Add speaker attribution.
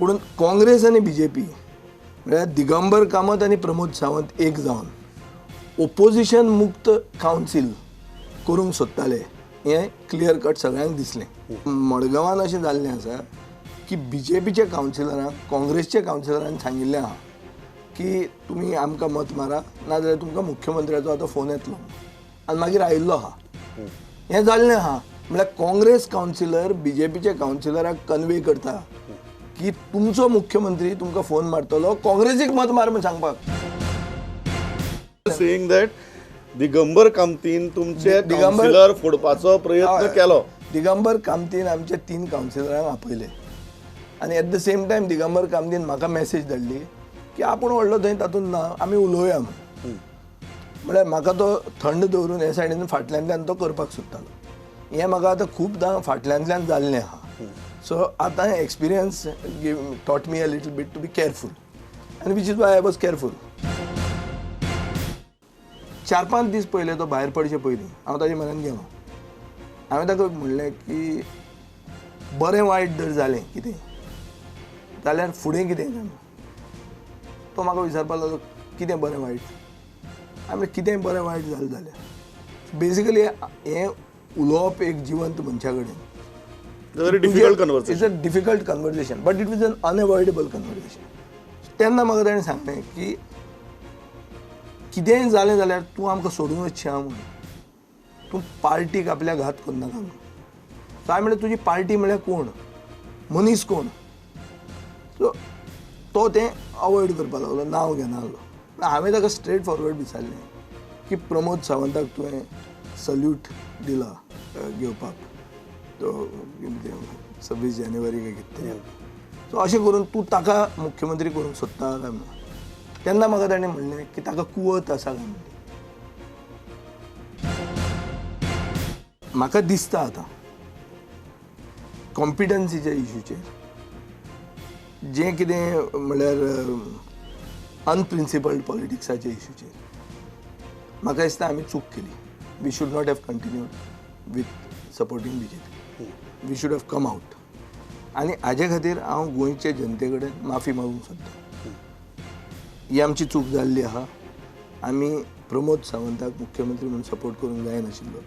Speaker 1: पूण काँग्रेस आनी BJP म्हळ्यार दिगंबर कामत आनी प्रमोद सावंत एक जावन ओपोजिशन मुक्त कावन्सील करूंक सोदताले हें क्लियर कट सगळ्यांक दिसलें. मडगांवान अशें जाल्लें आसा की BJPच्या कावन्सिलरांक काँग्रेसच्या कावन्सिलरान सांगिल्लें आहा की तुमी आमकां मत मारा नाजाल्यार तुमकां मुख्यमंत्र्याचो आतां फोन येतलो आनी मागीर आयिल्लो आहा. हें जाल्लें आहा म्हळ्यार काँग्रेस कावन्सिलर BJPच्या कावन्सिलराक कन्वे करता की तुमचो मुख्यमंत्री तुमकां फोन मारतलो काँग्रेसीक मत मार म्हण सांगपाक.
Speaker 2: सेइंग दॅट दिगंबर कामतीन तुमचे काउन्सिलर फोडपाचो प्रयत्न केलो.
Speaker 1: दिगंबर कामतीन आमचे 3 कावन्सिलरांक आपयले आनी at the same time Digambar कामतीन म्हाका मॅसेज धाडली की आपूण व्हडलो थंय तातूंत ना आमी उलोवया म्हणून. म्हळ्यार म्हाका तो थंड दवरून हे सायडीन फाटल्यानल्यान तो करपाक सोदतालो. हें म्हाका आतां खूबदां फाटल्यानल्यान जाल्लें आहा. सो आतां experience taught me a little bit to be careful आनी which is why I was careful. 4-5 दीस पयले तो भायर पडचे पयलीं हांव ताजे म्हऱ्यान गेलो. हांवें ताका म्हणलें की बरें वायट जर जालें कितें जाल्यार फुडें कितें काय. तो म्हाका विचारपाक लागलो कितें बरें वायट. हांवें म्हणलें कितें बरें वायट जालें जाल्यार बेसिकली हें उलोवप एक जिवंत मनशा कडेन.
Speaker 2: Very difficult conversation.
Speaker 1: It's a difficult conversation but it was an unavoidable conversation. तेन्ना म्हाका ताणें सांगलें की कितेंय जालें जाल्यार तूं आमकां सोडून वचचें आहा म्हणून. तूं पार्टीक आपल्या घात करनाका म्हणून. सो हांवें म्हणलें तुजी पार्टी म्हळ्यार कोण मनीस कोण. सो तो तें अवॉयड करपाक लागलो नांव घेनाहलो. हांवें ताका स्ट्रेट फॉरवर्ड विचारलें की प्रमोद सावंताक तुवें सल्यूट दिला घेवपाक तो 26 जानेवारी काय कितें. सो अशें करून तूं ताका मुख्यमंत्री करूंक सोदता काय म्हणून. तेन्ना म्हाका ताणें म्हणलें की ताका कुवत आसा काय म्हणलें. म्हाका दिसता आतां कॉम्पिटन्सीच्या इश्यूचेर जें कितें म्हळ्यार अनप्रिंसिपल्ड पॉलिटिक्साच्या इश्यूचेर म्हाका दिसता आमी चूक केली. We should not have continued with supporting BJP. We should have come out. आनी हाजे खातीर हांव गोंयचे जनते कडेन माफी मागूंक सोदतां. ही आमची चूक जाल्ली आहा. आमी प्रमोद सावंताक मुख्यमंत्री म्हणून सपोर्ट करूंक जायनाशिल्लो.